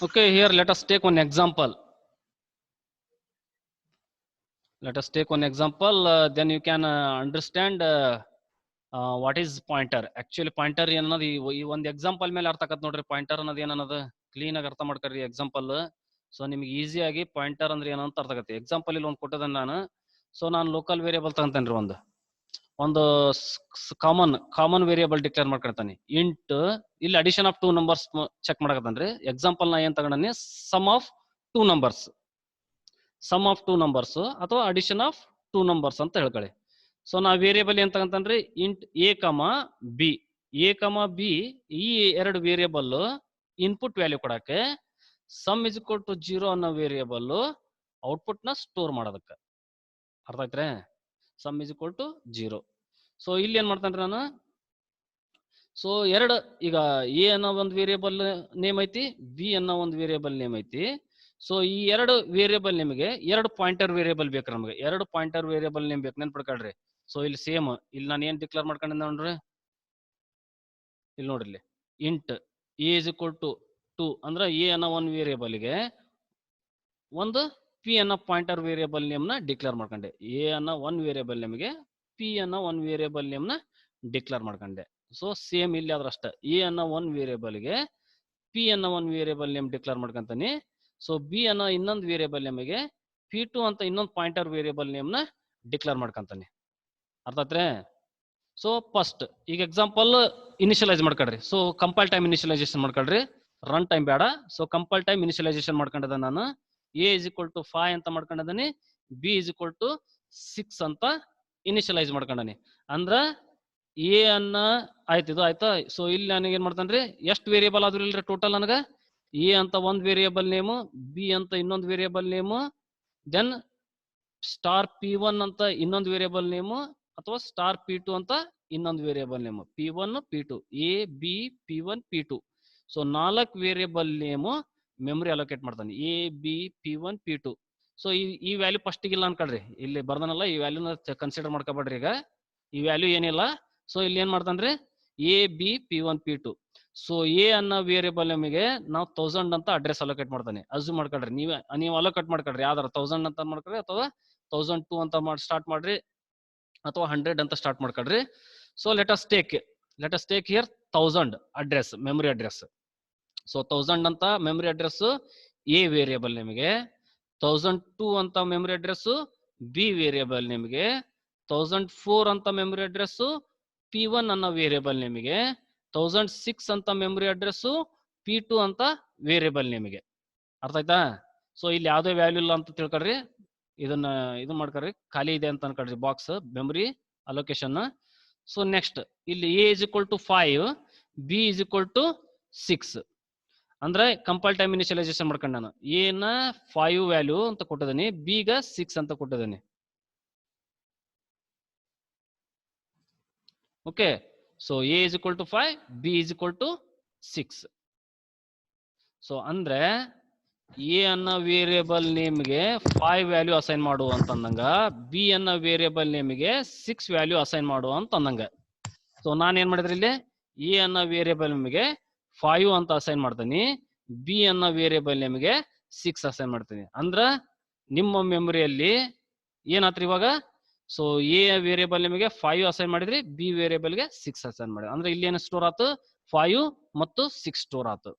Okay, here let us take one example. Let us take one example, then you can understand what is pointer. Actually pointer ಏನನ್ನೋದು ಈ ಒಂದು example ಮೇಲೆ ಅರ್ಥ ಆಗತ್ತೆ ನೋಡ್ರಿ. Pointer ಅನ್ನೋದು ಏನನ್ನೋದು clean ಆಗಿ ಅರ್ಥ ಮಾಡ್ಕೊರಿ ಎಕ್ಸಾಂಪಲ್. ಸೊ ನಿಮ್ಗೆ ಈಸಿ ಆಗಿ ಪಾಯಿಂಟರ್ ಅಂದ್ರೆ ಏನಂತ ಅರ್ಥ ಆಗತ್ತೆ. ಎಕ್ಸಾಂಪಲ್ ಇಲ್ಲಿ ಒಂದು ಕೊಟ್ಟಿದ್ದೇನೆ ನಾನು. ಸೊ ನಾನು ಲೋಕಲ್ ವೇರಿಯೇಬಲ್ ತಗೊಂತೇನೆ ರೀ, ಒಂದು ಕಾಮನ್ ವೇರಿಯೇಬಲ್ ಡಿಕ್ಲೇರ್ ಮಾಡ್ಕೊಳ್ತಾನೆ ಇಂಟ್. ಇಲ್ಲಿ ಅಡಿಷನ್ ಆಫ್ 2 ನಂಬರ್ಸ್ ಚೆಕ್ ಮಾಡಕತ್ತಾನ್ರಿ. ಎಕ್ಸಾಂಪಲ್ ನಾ ಏನ್ ತಗೊಂಡನಿ, sum of 2 numbers, sum of 2 numbers ಅಥವಾ ಅಡಿಷನ್ ಆಫ್ 2 ನಂಬರ್ಸ್ ಅಂತ ಹೇಳ್ಕೊಳ್ಳಿ. ಸೊ ನಾ ವೇರಿಯೇಬಲ್ ಏನ್ ತಗೊಂತಾನ್ರಿ, int A comma B. A comma B ಈ ಎರಡು ವೇರಿಯೇಬಲ್ ಇನ್ಪುಟ್ ವ್ಯಾಲ್ಯೂ ಕೊಡಕ್ಕೆ, ಸಮ್ ಇಸ್ ಈಕ್ವಲ್ ಟು 0 ಅನ್ನೋ ವೇರಿಯೇಬಲ್ ಔಟ್ಪುಟ್ ನ ಸ್ಟೋರ್ ಮಾಡೋದಕ್ಕೆ. ಅರ್ಥ ಆಯ್ತ್ರೆ? Sum is equal to 0. So ಇಲ್ಲಿ ಏನ್ ಮಾಡ್ತಾನ್ರಿ ನಾನು, ಸೊ ಎರಡು, ಈಗ ಎ ಅನ್ನೋ ಒಂದು ವೇರಿಯೇಬಲ್ ನೇಮ್ ಐತಿ, ಬಿ ಅನ್ನೋ ಒಂದು ವೇರಿಯೇಬಲ್ ನೇಮ್ ಐತಿ. ಸೊ ಈ ಎರಡು ವೇರಿಯೇಬಲ್ ನಿಮಗೆ ಎರಡು ಪಾಯಿಂಟರ್ ವೇರಿಯೇಬಲ್ ಬೇಕು. ನಮಗೆ ಎರಡು ಪಾಯಿಂಟರ್ ವೇರಿಯೇಬಲ್ ನೇಮ್ ಬೇಕು, ನೆನ್ಪಿಡ್ಕೊಳ್ರಿ. ಸೊ ಇಲ್ಲಿ ಸೇಮ್, ಇಲ್ಲಿ ನಾನು ಏನ್ ಡಿಕ್ಲೇರ್ ಮಾಡ್ಕೊಂಡಿದ್ದೆ ನೋಡ್ರಿ, ಇಲ್ಲಿ ನೋಡ್ರಿ, ಇಲ್ಲಿ int A is equal to 2 ಅಂದ್ರೆ ಎ ಅನ್ನೋ ಒಂದು ವೇರಿಯೇಬಲ್ಗೆ ಒಂದು ಪಿ ಅನ್ನೋ ಪಾಯಿಂಟರ್ ವೇರಿಯೇಬಲ್ ನೇಮ್ ನ ಡಿಕ್ಲೇರ್ ಮಾಡ್ಕೊಂಡೆ. ಎ ಅನ್ನೋ ಒಂದು ವೇರಿಯೇಬಲ್ ನೇಮ್ಗೆ ಪಿ ಅನ್ನೋ ಒಂದು ವೇರಿಯೇಬಲ್ ನೇಮ್ ನ ಡಿಕ್ಲೇರ್ ಮಾಡ್ಕೊಂಡೆ. ಸೊ ಸೇಮ್ ಇಲ್ಲಿ ಆದ್ರಷ್ಟ ಎ ಅನ್ನೋ ಒಂದು ವೇರಿಯೇಬಲ್ಗೆ ಪಿ ಅನ್ನೋ ಒಂದು ವೇರಿಯೇಬಲ್ ನೇಮ್ ಡಿಕ್ಲೇರ್ ಮಾಡ್ಕೊಂತಾನೆ. ಸೊ ಬಿ ಅನ್ನೋ ಇನ್ನೊಂದು ವೇರಿಯೇಬಲ್ ನೇಮ್ಗೆ P2 ಅಂತ ಇನ್ನೊಂದು ಪಾಯಿಂಟರ್ ವೇರಿಯೇಬಲ್ ನೇಮ್ ನ ಡಿಕ್ಲೇರ್ ಮಾಡ್ಕೊಂತಾನೆ. ಅರ್ಥ ಆಯ್ತ್ರೆ? ಸೊ ಫಸ್ಟ್ ಈಗ ಎಕ್ಸಾಂಪಲ್ ಇನಿಷಿಯಲೈಸ್ ಮಾಡ್ಕೊಳ್ರಿ. ಸೊ ಕಂಪೈಲ್ ಟೈಮ್ ಇನಿಷಿಯಲೈಸೇಷನ್ ಮಾಡ್ಕೊಳ್ರಿ, ರನ್ ಟೈಮ್ ಬೇಡ. ಸೊ ಕಂಪೈಲ್ ಟೈಮ್ ಇನಿಷಿಯಲೈಸೇಷನ್ ಮಾಡ್ಕೊಂಡಿದ್ದೆ ನಾನು. ಎ ಇಸ್ ಈಕ್ವಲ್ ಟು 5 ಅಂತ ಮಾಡ್ಕೊಂಡಿದ್ದಾನೆ, ಬಿ ಇಸ್ ಈಕ್ವಲ್ ಟು 6 ಅಂತ ಇನಿಷಿಯಲೈಸ್ ಮಾಡ್ಕೊಂಡಾನೆ. ಅಂದ್ರ ಎ ಅನ್ನ ಆಯ್ತು, ಇದು ಆಯ್ತಾ. ಸೊ ಇಲ್ಲಿ ನನಗೆ ಏನ್ ಮಾಡ್ತಾನ್ರಿ, ಎಷ್ಟು ವೇರಿಯೇಬಲ್ ಆದ್ರೂ ಇಲ್ರಿ ಟೋಟಲ್ ನನಗ. ಎ ಅಂತ ಒಂದು ವೇರಿಯೇಬಲ್ ನೇಮು, ಬಿ ಅಂತ ಇನ್ನೊಂದು variable name, then star P1 ಅಂತ ಇನ್ನೊಂದು ವೇರಿಯೇಬಲ್ ನೇಮು, ಅಥವಾ ಸ್ಟಾರ್ P2 ಅಂತ ಇನ್ನೊಂದು variable name. P1 P2, A B P1 P2. So 4 variable name memory allocate ಮಾಡ್ತಾನೆ, A B P1 P2. So ಈ ವ್ಯಾಲ್ಯೂ ಫಸ್ಟ್ ಇಲ್ಲ ಅನ್ಕೊಳ್ರಿ, ಇಲ್ಲಿ ಬರ್ದನಲ್ಲ ಈ ವ್ಯಾಲ್ಯೂನ ಕನ್ಸಿಡರ್ ಮಾಡ್ಕೊಬೇಡ್ರಿ. ಈಗ ಈ ವ್ಯಾಲ್ಯೂ ಏನಿಲ್ಲ. ಸೊ ಇಲ್ಲಿ ಏನ್ ಮಾಡ್ತಾನ್ರಿ, A B P1 P2. So A ಅನ್ನೋ ವೇರಿಯೇಬಲ್ ನಮಗೆ ನಾವು 1000 ಅಂತ ಅಡ್ರೆಸ್ ಅಲೋಕೇಟ್ ಮಾಡ್ತಾನೆ. ಅಸ್ಯೂಮ್ ಮಾಡ್ಕೊಳ್ರಿ, ನೀವು ಅಲೋಕೇಟ್ ಮಾಡ್ಕೊಳ್ರಿ, ಯಾವ್ದಾರ 1000 ಅಂತ ಮಾಡ್ಕೊಳ್ರಿ, ಅಥವಾ 1002 ಅಂತ ಸ್ಟಾರ್ಟ್ ಮಾಡ್ರಿ, ಅಥವಾ 100 ಅಂತ ಸ್ಟಾರ್ಟ್ ಮಾಡ್ಕೊಳ್ರಿ. So let us take here 1000 address, memory address. So 1000 ಅಂತ ಮೆಮೊರಿ ಅಡ್ರೆಸ್ ಎ ವೇರಿಯೇಬಲ್ ನಿಮಗೆ, 1002 ಅಂತ ಮೆಮೊರಿ ಅಡ್ರೆಸ್ ಬಿ ವೇರಿಯೇಬಲ್ ನಿಮಗೆ, 1004 ಅಂತ ಮೆಮೊರಿ ಅಡ್ರೆಸ್ P1 ಅನ್ನೋ ವೇರಿಯೇಬಲ್ ನಿಮಗೆ, 1006 ಅಂತ ಮೆಮೊರಿ ಅಡ್ರೆಸ್ P2 ಅಂತ ವೇರಿಯೇಬಲ್ ನಿಮಗೆ. ಅರ್ಥ ಆಯ್ತಾ? ಸೊ ಇಲ್ಲಿ ಯಾವುದೇ ವ್ಯಾಲ್ಯೂ ಇಲ್ಲ ಅಂತ ತಿಳ್ಕೊಳ್ರಿ, ಇದನ್ನ ಇದು ಮಾಡ್ಕೊಳ್ರಿ, ಖಾಲಿ ಇದೆ ಅಂತ ಅನ್ಕೊಳ್ರಿ box memory allocation. So next ಇಲ್ಲಿ A is equal to 5, B is equal to 6 ಅಂದ್ರೆ ಕಂಪೈಲ್ ಟೈಮ್ ಇನಿಷಿಯಲೈಸೇಷನ್ ಮಾಡ್ಕೊಂಡು ನಾನು ಎನ 5 ವ್ಯಾಲ್ಯೂ ಅಂತ ಕೊಟ್ಟಿದ್ದೀನಿ, ಬಿ ಗ 6 ಅಂತ ಕೊಟ್ಟಿದ್ದೀನಿ. Okay, so a is equal to 5, B is equal to 6. So ಅಂದ್ರೆ ಎ ಅನ್ನೋ ವೇರಿಯೇಬಲ್ ನೇಮ್ಗೆ 5 ವ್ಯಾಲ್ಯೂ ಅಸೈನ್ ಮಾಡು ಅಂತಂದಂಗ, ಬಿ ಅನ್ನೋ ವೇರಿಯೇಬಲ್ ನೇಮ್ಗೆ 6 ವ್ಯಾಲ್ಯೂ ಅಸೈನ್ ಮಾಡು ಅಂತಂದಂಗ. ಸೊ ನಾನು ಏನ್ ಮಾಡಿದ್ರಿ, ಇಲ್ಲಿ ಎ ಅನ್ನೋ ವೇರಿಯೇಬಲ್ ನೇಮ್ಗೆ 5 ಅಂತ ಅಸೈನ್ ಮಾಡ್ತೀನಿ, ಬಿ ಅನ್ನೋ ವೇರಿಯೇಬಲ್ ನೇಮ್ಗೆ 6 ಅಸೈನ್ ಮಾಡ್ತೀನಿ. ಅಂದ್ರ ನಿಮ್ಮ ಮೆಮೊರಿಯಲ್ಲಿ ಏನಾತ್ರಿ ಇವಾಗ, ಸೊ ಎ ವೇರಿಯೇಬಲ್ ನಿಮಗೆ 5 ಅಸೈನ್ ಮಾಡಿದ್ರಿ, ಬಿ ವೇರಿಯೇಬಲ್ಗೆ 6 ಅಸೈನ್ ಮಾಡಿದ್ರಿ. ಅಂದ್ರೆ ಇಲ್ಲಿ ಏನು ಸ್ಟೋರ್ ಆತು, 5 ಮತ್ತು 6 ಸ್ಟೋರ್ ಆತು.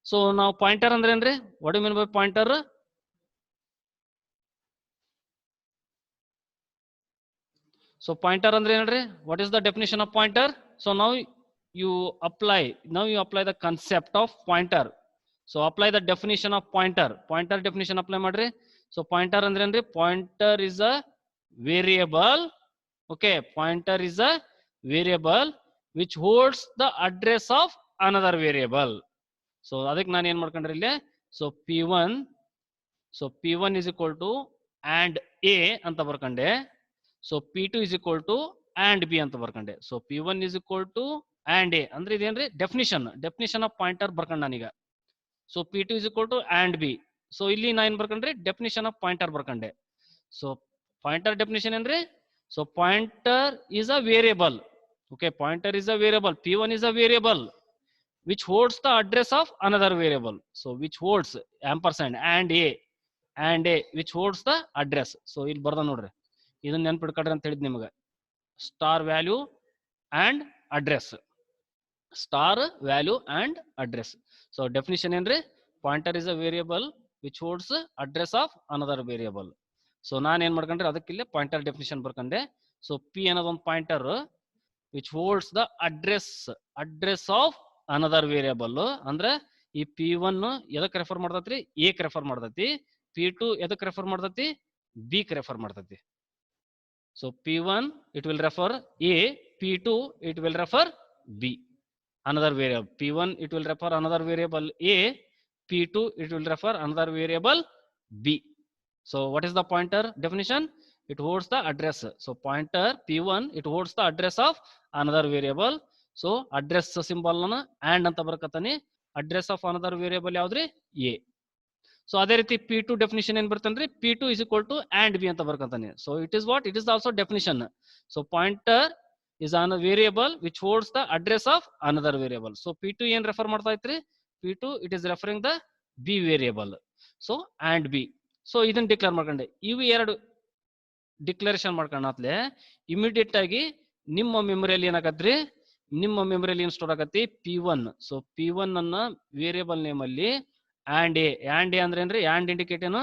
ಸೊ ನಾವು ಪಾಯಿಂಟರ್ ಅಂದ್ರೆ ಏನ್ರಿ, what you mean by pointer? So pointer ಅಂದ್ರೆ ಏನ್ರಿ, what is the definition of pointer? So ನಾವು you apply the concept of pointer. So apply the definition of pointer definition apply ಮಾಡ್ರಿ. So pointer ಅಂದ್ರೆ ಏನ್ರಿ, pointer is a variable. Okay, pointer is a variable which holds the address of another variable. So ಅದಕ್ಕೆ ನಾನು ಏನ್ ಮಾಡ್ಕೊಂಡ್ರಿ ಇಲ್ಲಿ, so P1 is equal to and A ಅಂತ ಬರ್ಕೊಂಡೆ. So P2 is equal to and B ಅಂತ ಬರ್ಕೊಂಡೆ. So P1 is equal to and A ಅಂದ್ರೆ ಇದೇನ್ರಿ, definition of pointer ಬರ್ಕೊಂಡ್ ನಾನೀಗ. So P2 is equal to and B. So ಇಲ್ಲಿ ನಾ ಏನ್ ಬರ್ಕೊಂಡ್ರಿ, ಡೆಫಿನಿಷನ್ ಆಫ್ ಪಾಯಿಂಟರ್ ಬರ್ಕೊಂಡೆ. ಸೊ ಪಾಯಿಂಟರ್ ಡೆಫಿನಿಷನ್ ಏನ್ರಿ, So pointer is a variable. Okay, pointer is a variable. P1 is a variable which holds the address of another variable. So which holds ampersand and a which holds the address. So ಇಲ್ಲಿ ಬರ್ದ ನೋಡ್ರಿ, ಇದನ್ನ ನೆನ್ಪಿಟ್ಕೊಳ್ರಿ ಅಂತ ಹೇಳಿದ್ ನಿಮಗೆ. Star value and address. Star value and address. So definition ಏನ್ರಿ? Pointer is a variable which holds address of another variable. So ನಾನು ಏನ್ ಮಾಡ್ಕೊಂಡ್ರೆ ಅದಕ್ಕಿಲ್ಲೇ ಪಾಯಿಂಟರ್ ಡೆಫಿನಿಷನ್ ಬರ್ಕೊಂಡೆ. ಸೊ ಪಿ ಅನ್ನೋದು ಒಂದು pointer which holds the address of another variable. ಅಂದ್ರೆ ಈ P1 ಎದಕ್ಕೆ refer ಮಾಡ್ತೈತಿ? ಎ ರೆಫರ್ ಮಾಡ್ತೈತಿ. P2 ಎದಕ್ಕೆ ರೆಫರ್ ಮಾಡ್ತೈತಿ? ಬಿ ರೆಫರ್ ಮಾಡ್ತೈತಿ. So P1 it will refer A, P2 it will refer B, another variable. P1 it will refer another variable A, P2 it will refer another variable B. So what is the pointer definition? It holds the address. So pointer P1 it holds the address of another variable. So address symbol na and anta barakatani. Address of another variable yaudri? A. So ಅದೇ ರೀತಿ P2 definition ಏನ್ ಬರ್ತಂದ್ರೆ P2 is equal to and B ಅಂತ ಬರ್ಕಂತಾನೆ. So it is what? It is also definition. So pointer is on a variable which holds the address of another variable. So P2 ಏನ್ refer ಮಾಡ್ತಾ ಐತ್ರಿ? P2 it is referring the B variable. So and B. So ಇದನ್ನ declare ಮಾಡ್ಕೊಂಡೆ. ಇವು ಎರಡು declaration ಮಾಡ್ಕೊಂಡಾತ್ಲೆ immediate ಆಗಿ ನಿಮ್ಮ ಮೆಮೊರಿಯಲ್ಲಿ ಏನಾಗತ್ರಿ? ನಿಮ್ಮ ಮೆಮೊರಿಯಲ್ಲಿ ಏನ್ ಸ್ಟೋರ್ ಆಗತ್ತಿ? P1. ಸೊ P1 ಅನ್ನ ವೇರಿಯಬಲ್ ನೇಮ್ ಅಲ್ಲಿ and A ಅಂದ್ರೆ ಏನ್ರಿ? and ಇಂಡಿಕೇಟ್ ಏನು?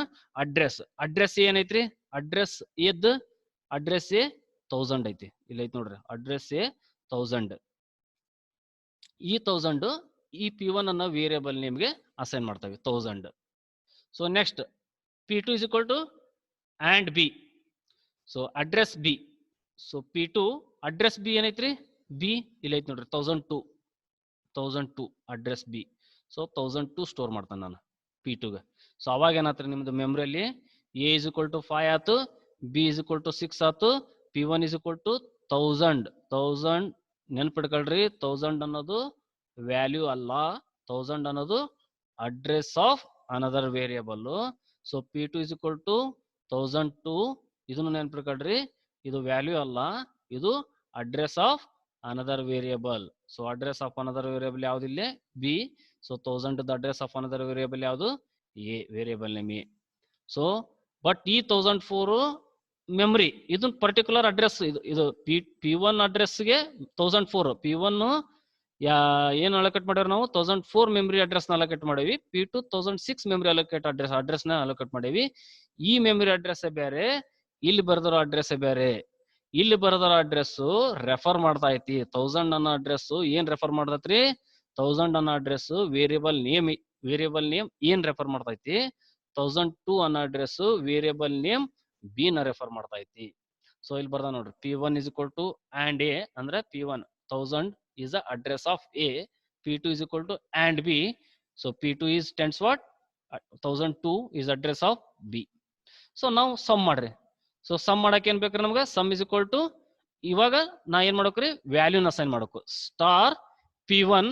ಅಡ್ರೆಸ್ ಏನೈತ್ರಿ? ಅಡ್ರೆಸ್ ಎದ್ದು ಅಡ್ರೆಸ್ ಎ 1000 ಐತಿ. ಇಲ್ಲ ಐತಿ ನೋಡ್ರಿ, ಅಡ್ರೆಸ್ ಎ 1000. ಈ 1000 ಈ P1 ಅನ್ನ ವೇರಿಯಬಲ್ ನೇಮ್ಗೆ ಅಸೈನ್ ಮಾಡ್ತೇವೆ 1000. So next P2 is equal to and B. So address B. So P2 address B ಏನೈತ್ರಿ? B ಇಲ್ಲ ಐತಿ ನೋಡ್ರಿ 1002 address B. ಸೊ 1002 ಸ್ಟೋರ್ ಮಾಡ್ತಾನೆ ನಾನು P2 ಗೆ. ಸೊ ಅವಾಗ ಏನಾತ್ರಿ ನಿಮ್ದು ಮೆಮೊರಿಯಲ್ಲಿ A is equal to 5 ಆತು, B is equal to 6 ಆತು, P1 is equal to 1000 ನೆನ್ಪಿಡ್ಕೊಳ್ರಿ. 1000 ಅನ್ನೋದು ವ್ಯಾಲ್ಯೂ ಅಲ್ಲ, 1000 ಅನ್ನೋದು address of another variable. So P2 is equal to 1002. ಇದನ್ನು ನೆನ್ಪಿಡ್ಕೊಳ್ರಿ, ಇದು ವ್ಯಾಲ್ಯೂ ಅಲ್ಲ, ಇದು address of another variable. So address of another variable ಯಾವ್ದಿಲ್ಲ? B. So 1000 address of another variable ಯಾವುದು? A, variable name A. So but ಈ 1004 memory ಇದು particular address. ಇದು P1 ಅಡ್ರೆಸ್ಗೆ 1004. P1 ಏನ್ ಅಲೋಕೇಟ್ ಮಾಡ್ಯಾರ ನಾವು? 1004 ಮೆಮರಿ ಅಡ್ರೆಸ್ ನ ಅಲೋಕೇಟ್ ಮಾಡೇವಿ. P2 1006 ಮೆಮರಿ ಅಲೋಕೇಟ್ ಅಡ್ರೆಸ್ ನ ಅಲೋಕೇಟ್ ಮಾಡೇವಿ. ಈ ಮೆಮರಿ ಅಡ್ರೆಸ್ ಬೇರೆ, ಇಲ್ಲಿ ಬರೆದಿರೋ ಅಡ್ರೆಸ್ ಬೇರೆ. ಇಲ್ಲಿ ಬರೆದಿರೋ ಅಡ್ರೆಸ್ ರೆಫರ್ ಮಾಡ್ತಾ ಐತಿ 1000 ಅನ್ನೋ ಅಡ್ರೆಸ್ ಏನ್ ರೆಫರ್ ಮಾಡ್ತೈತ್ರಿ? 1000 ಅನ್ನೋ ಅಡ್ರೆಸ್ ವೇರಿಯಬಲ್ ನೇಮ್ ಏನ್ ರೆಫರ್ ಮಾಡ್ತಾ ಐತಿ? 1002 ಅನ್ನೋ ಅಡ್ರೆಸ್ ವೇರಿಯಬಲ್ ನೇಮ್ ಬಿ ನ ರೆಫರ್ ಮಾಡ್ತಾ ಐತಿ. ಸೊ ಇಲ್ಲಿ ಬರ್ದ ನೋಡ್ರಿ, P1 is equal to and A ಅಂದ್ರೆ P1 1000 is the address of A, P2 is equal to and B. So P2 is tends what? 1002 is address of B. So now sum ಮಾಡ್ರಿ. So some ಮಾಡಕ್ಕೆ ಏನ್ ಬೇಕ್ರಿ ನಮ್ಗೆ? Some is equal to, ಇವಾಗ ನಾ ಏನ್ ಮಾಡ್ಬೇಕ್ರಿ? ವ್ಯಾಲ್ಯೂನ ಅಸೈನ್ ಮಾಡ್ಬೇಕು. Star P1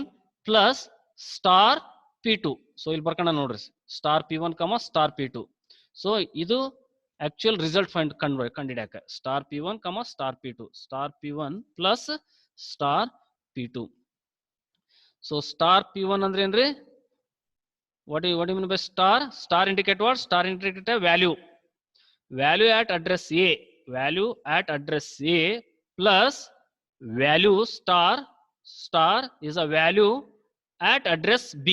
plus star P2. So ಇಲ್ಲಿ ಬರ್ಕೊಂಡ ನೋಡ್ರಿ, star P1 star P2. So ಇದು ಆಕ್ಚುಯಲ್ ರಿಸಲ್ಟ್ ಕಂಡಿಡ್ಯಾಕ star P1 star P2. Star P1 plus star P2. So star P1 ಅಂದ್ರೆ ಏನ್ರಿ? what do you mean by star? Star indicate what? Star indicate a value at address A. Value at address A plus value star is a value at address B.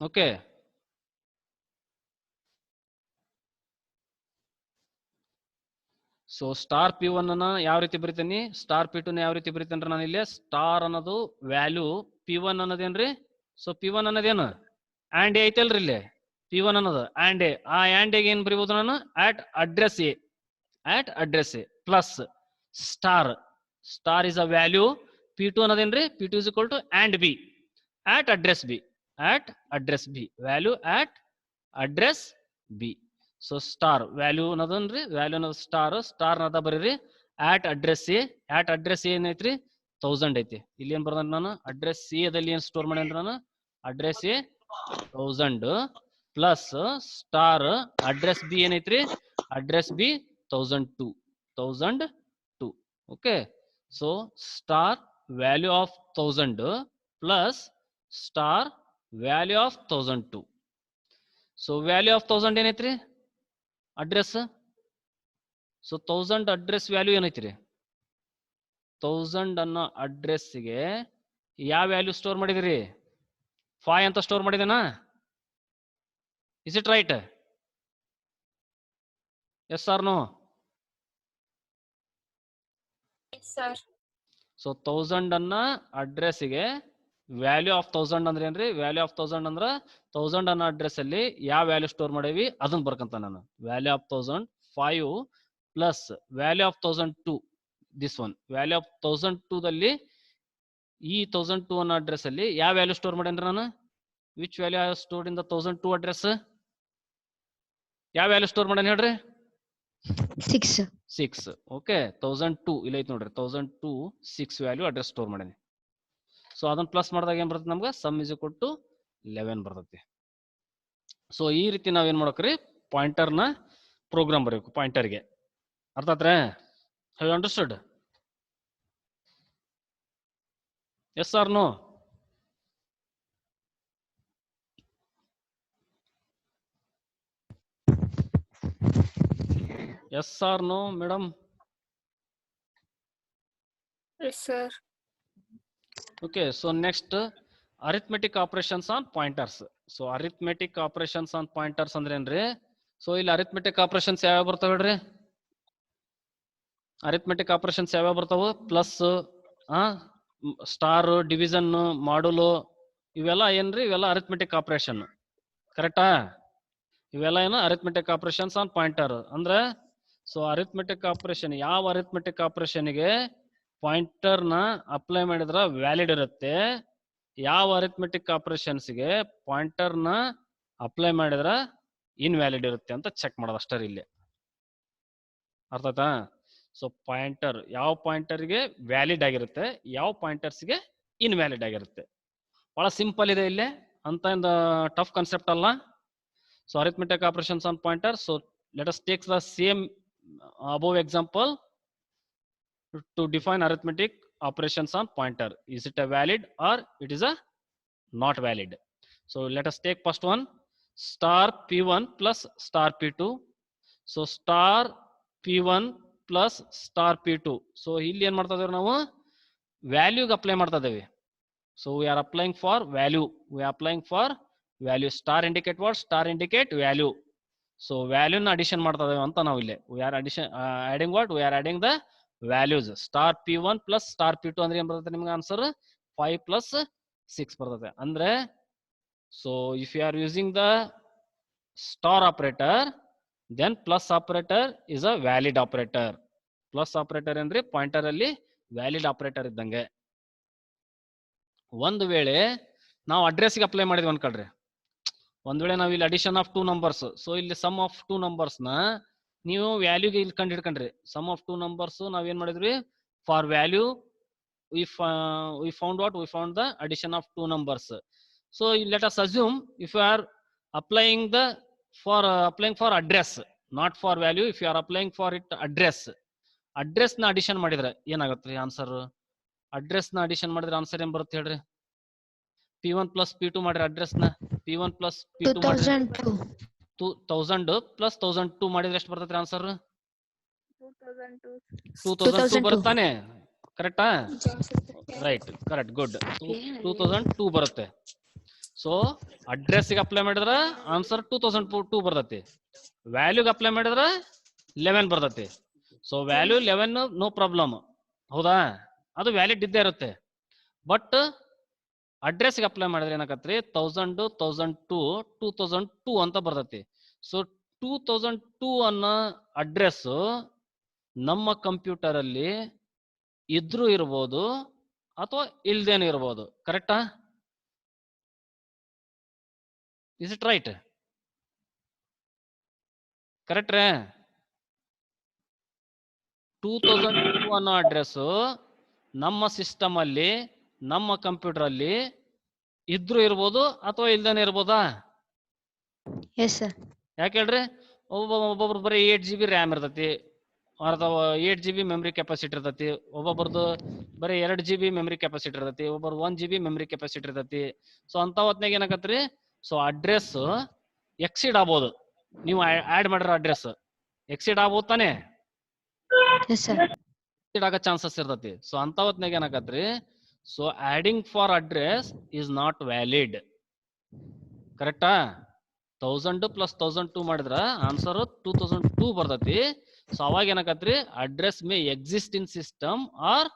Okay. So star P1 ಅನ್ನ ಯಾವ ರೀತಿ ಬರಿತೀನಿ? Star P2 ನ ಯಾವ ರೀತಿ ಬರಿತೇನ್ರಿ ನಾನು ಇಲ್ಲಿ? Star ಅನ್ನೋದು ವ್ಯಾಲ್ಯೂ, P1 ಅನ್ನೋದೇನ್ರಿ? ಸೊ P1 ಅನ್ನೋದೇನು? and A ಐತಲ್ರಿ ಇಲ್ಲಿ P1 ಅನ್ನೋದು and A. ಆ and A ಏನ್ ಬರಿಬಹುದು ನಾನು? at address A plus star is a value. P2 ಅನ್ನೋದೇನ್ರಿ? P2 is equal to and B at address B. Value at address B. So star value ಅನ್ನೋದನ್ರಿ, value ಅನ್ನೋದು star ಅನ್ನೋದ ಬರೀರಿ. at address A ಏನೈತ್ರಿ? 1000 ಐತಿ. ಇಲ್ಲಿ ಏನ್ ಬರ್ದ ನಾನು? ಅಡ್ರೆಸ್ ಎ ದಲ್ಲಿ ಏನ್ ಸ್ಟೋರ್ ಮಾಡೇನ್ರಿ ನಾನು? Address A 1000 plus star address B ಏನೈತ್ರಿ, address B 1002. Okay, so star value of 1000 plus star value of 1002. So value of 1000 ಏನೈತ್ರಿ, ಅಡ್ರೆಸ್. ಸೊ 1000 ಅಡ್ರೆಸ್ ವ್ಯಾಲ್ಯೂ ಏನೈತ್ರಿ, 1000 ಅನ್ನೋ ಅಡ್ರೆಸ್ಗೆ ಯಾವ ವ್ಯಾಲ್ಯೂ ಸ್ಟೋರ್ ಮಾಡಿದಿರಿ, 5 ಅಂತ ಸ್ಟೋರ್ ಮಾಡಿದೇನಾ? Is it right? Yes or no? So 1000 ಅನ್ನ ಅಡ್ರೆಸ್ಗೆ ವ್ಯಾಲ್ಯೂ ಆಫ್ 1000 ಅಂದ್ರೆ ಏನ್ರಿ, ವ್ಯಾಲ್ಯೂ ಆಫ್ 1000 ಅಂದ್ರ 1000 ಅನ್ನೋ ಅಡ್ರೆಸ್ ಅಲ್ಲಿ ಯಾವ ವ್ಯಾಲ್ಯೂ ಸ್ಟೋರ್ ಮಾಡೇವಿ ಅದನ್ನ ಬರ್ಕಂತ ನಾನು. Value of 1005 plus value of 1002, this one value of 1002 ದಲ್ಲಿ ಈ 1002 ಅನ್ನೋ ಅಡ್ರೆಸ್ ಅಲ್ಲಿ ಯಾವ ವ್ಯಾಲ್ಯೂ ಸ್ಟೋರ್ ಮಾಡೇನ್ರಿ ನಾನು, which value I stored in the 1002 address, ಯಾವ ವ್ಯಾಲ್ಯೂ ಸ್ಟೋರ್ ಮಾಡೇನ್ ಹೇಳ್ರಿ, 6. ಓಕೆ, 1002 ಇಲ್ಲ ಐತಿ ನೋಡ್ರಿ, 1002 6 ವ್ಯಾಲ್ಯೂ ಅಡ್ರೆಸ್ ಸ್ಟೋರ್ ಮಾಡೇನಿ. ಸೊ ಅದನ್ನ ಪ್ಲಸ್ ಮಾಡಿದಾಗ ಏನ್ ಬರ್ತದೆ ನಮ್ಗೆ, ಸಮ್ ಇಸ್ ಈಕ್ವಲ್ ಟು 11 ಬರ್ತೈತಿ. ಸೊ ಈ ರೀತಿ ನಾವೇನ್ ಮಾಡ್ಬೇಕ್ರಿ, ಪಾಯಿಂಟರ್ನ ಪ್ರೋಗ್ರಾಮ್ ಬರೀಬೇಕು ಪಾಯಿಂಟರ್ಗೆ. ಅರ್ಥ ಆತ್ರೆ? Have you understood? Yes or no? Yes or no, madam? Yes, sir. Okay, so next arithmetic operations on pointers. So arithmetic operations on pointers ಅಂದ್ರೆ ಏನ್ರಿ? ಸೊ ಇಲ್ಲಿ arithmetic operations ಯಾವ ಬರ್ತಾವ ಹೇಳ್ರಿ? arithmetic operations ಯಾವ ಬರ್ತಾವ? ಪ್ಲಸ್, ಸ್ಟಾರ್, ಡಿವಿಷನ್, ಮಾಡುಲು, ಇವೆಲ್ಲ ಏನ್ರಿ, ಇವೆಲ್ಲ arithmetic ಆಪರೇಷನ್. ಕರೆಕ್ಟಾ? ಇವೆಲ್ಲ ಏನು arithmetic operations on pointer ಅಂದ್ರೆ. ಸೊ ಅರಿಥ್ಮೆಟಿಕ್ ಆಪರೇಷನ್, ಯಾವ ಅರಿಥ್ಮೆಟಿಕ್ ಆಪರೇಷನ್ಗೆ ಪಾಯಿಂಟರ್ನ ಅಪ್ಲೈ ಮಾಡಿದ್ರೆ ವ್ಯಾಲಿಡ್ ಇರುತ್ತೆ, ಯಾವ ಅರಿಥ್ಮೆಟಿಕ್ ಆಪರೇಷನ್ಸ್ಗೆ ಪಾಯಿಂಟರ್ನ ಅಪ್ಲೈ ಮಾಡಿದ್ರೆ ಇನ್ವ್ಯಾಲಿಡ್ ಇರುತ್ತೆ ಅಂತ ಚೆಕ್ ಮಾಡೋದು ಅಷ್ಟೇ ಇಲ್ಲಿ. ಅರ್ಥ ಆಯ್ತಾ? ಸೊ ಪಾಯಿಂಟರ್ ಯಾವ ಪಾಯಿಂಟರ್ಗೆ ವ್ಯಾಲಿಡ್ ಆಗಿರುತ್ತೆ, ಯಾವ ಪಾಯಿಂಟರ್ಸ್ಗೆ ಇನ್ವ್ಯಾಲಿಡ್ ಆಗಿರುತ್ತೆ. ಬಹಳ ಸಿಂಪಲ್ ಇದೆ ಇಲ್ಲಿ, ಅಂತ ಟಫ್ ಕಾನ್ಸೆಪ್ಟ್ ಅಲ್ಲ. So arithmetic operations on pointer. So let us take the same above example to define arithmetic operations on pointer. Is it a valid or it is a not valid? So let us take first one, star p1 plus star p2. So star p1 plus star p2. So ಇಲ್ಲಿ ಏನ್ ಮಾಡ್ತಾ ಇದ್ದೇವೆ ನಾವು, ವ್ಯಾಲ್ಯೂಗೆ apply ಮಾಡ್ತಾ ಇದ್ದೇವೆ. So we are applying for value. We are applying for value. Star indicate what? Star indicate value. So ವ್ಯಾಲ್ಯೂನ addition ಮಾಡ್ತಾ ಇದ್ದೇವೆ ಅಂತ ನಾವು ಇಲ್ಲಿ. We are adding what? We are adding the values. Star p1 plus star p2 ಅಂದ್ರೆ ಏನ್ ಬರ್ತದೆ ನಿಮ್ಗೆ ಆನ್ಸರ್? 5 ಪ್ಲಸ್ 6 ಬರ್ತದೆ. ಅಂದ್ರೆ so if you are using the star operator, then plus operator is a valid operator. Plus operator ಅಂದ್ರೆ pointer ಅಲ್ಲಿ valid operator ಇದ್ದಂಗೆ. ಒಂದು ವೇಳೆ ನಾವು ಅಡ್ರೆಸ್ಗೆ ಅಪ್ಲೈ ಮಾಡಿದ್ವಿ ಅನ್ಕೊಳ್ರಿ, ಒಂದ್ ವೇಳೆ ನಾವು ಇಲ್ಲಿ ಅಡಿಷನ್ ಆಫ್ 2 ನಂಬರ್ಸ್, ಸೊ ಇಲ್ಲಿ ಸಮ್ ಆಫ್ 2 ನಂಬರ್ಸ್ ನ ನೀವು ವ್ಯಾಲ್ಯೂಗೆ ಇಲ್ಲಿ ಕಂಡು ಹಿಡ್ಕೊಂಡ್ರಿ. ಸಮ್ ಆಫ್ 2 ನಂಬರ್ಸ್ ನಾವೇನ್ ಮಾಡಿದ್ವಿ, for value we found what? We found the addition of 2 numbers. So let us assume if you are applying for address, not for value. If you are applying for it address ನ addition ಮಾಡಿದ್ರೆ ಏನಾಗುತ್ತೆ answer? Address ನ addition ಮಾಡಿದ್ರೆ answer ಏನ್ ಬರುತ್ತೆ ಹೇಳ್ರಿ? p1 plus p2 ಮಾಡ್ರಿ address ನ. p1 ಪ್ಲಸ್ p2 2000 ಪ್ಲಸ್ 1002 ಮಾಡಿದ್ರೆ ಎಷ್ಟು ಬರ್ತೈತ್ರಿ ಆನ್ಸರ್? 2002 ಬರುತ್ತಾನೆ. ಕರೆಕ್ಟಾ? Right, correct, good. 2002 ಬರುತ್ತೆ. ಸೊ ಅಡ್ರೆಸ್ಗೆ ಅಪ್ಲೈ ಮಾಡಿದ್ರೆ ಆನ್ಸರ್ 2002 ಬರ್ತೈತಿ. ವ್ಯಾಲ್ಯೂಗೆ ಅಪ್ಲೈ ಮಾಡಿದ್ರೆ 11 ಬರ್ತೈತಿ. ಸೊ ವ್ಯಾಲ್ಯೂ 11 ನೋ ಪ್ರಾಬ್ಲಮ್, ಹೌದಾ? ಅದು ವ್ಯಾಲಿಡ್ ಇದ್ದೇ ಇರುತ್ತೆ. ಬಟ್ ಅಡ್ರೆಸ್ಗೆ ಅಪ್ಲೈ ಮಾಡಿದ್ರೆ ಏನಾಗತ್ರಿ, 1000 1002 2002 ಅಂತ ಬರ್ತೈತಿ. ಸೊ 2002 ಅನ್ನೋ ಅಡ್ರೆಸ್ ನಮ್ಮ ಕಂಪ್ಯೂಟರ್ ಅಲ್ಲಿ ಇದ್ರೂ ಇರ್ಬೋದು ಅಥವಾ ಇಲ್ದೇನು ಇರ್ಬೋದು. ಕರೆಕ್ಟಾ? Is it right? ಕರೆಕ್ಟ್ ರೇ? 2002 ಅನ್ನೋ ಅಡ್ರೆಸ್ ನಮ್ಮ ಸಿಸ್ಟಮ್ ಅಲ್ಲಿ, ನಮ್ಮ ಕಂಪ್ಯೂಟರ್ ಅಲ್ಲಿ ಇದ್ರೂ ಇರ್ಬೋದು ಅಥವಾ ಇಲ್ದೇನೆ ಇರ್ಬೋದಾ? Yes sir. ಯಾಕೆ ಹೇಳ್ರಿ, ಒಬ್ಬೊಬ್ರು ಬರೀ 8 GB ರ್ಯಾಮ್ ಇರ್ತೈತಿ, ಅಥವಾ 8 GB ಮೆಮರಿ ಕೆಪಾಸಿಟಿ ಇರ್ತೈತಿ. ಒಬ್ಬೊಬ್ರದ್ದು ಬರೀ 2 GB ಮೆಮರಿ ಕೆಪಾಸಿಟಿ ಇರ್ತೈತಿ, ಒಬ್ಬರು 1 GB ಮೆಮರಿ ಕೆಪಾಸಿಟಿ ಇರ್ತೈತಿ. ಸೊ ಅಂತ ಹೊತ್ನಾಗ ಏನಾಗತ್ರಿ, ಸೊ ಅಡ್ರೆಸ್ ಎಕ್ಸಿಡ್ ಆಗ್ಬೋದು. ನೀವು ಆಡ್ ಮಾಡಿರೋ ಅಡ್ರೆಸ್ ಎಕ್ಸಿಡ್ ಆಗ್ಬೋದು ತಾನೆ, ಎಸ್ ಸರ್. ಎಕ್ಸಿಡ್ ಆಗೋ ಚಾನ್ಸಸ್ ಇರ್ತೈತಿ. ಸೊ ಅಂತ ಹೊತ್ನಾಗ ಏನಾಗತ್ರಿ, so adding for address is not valid. ಕರೆಕ್ಟಾ? 1000 + 1002 ಮಾಡಿದ್ರ ಆನ್ಸರ್ 2002 ಬರ್ತೈತಿ. ಸೊ ಅವಾಗ ಏನಾಗತ್ರಿ, address may exist in system or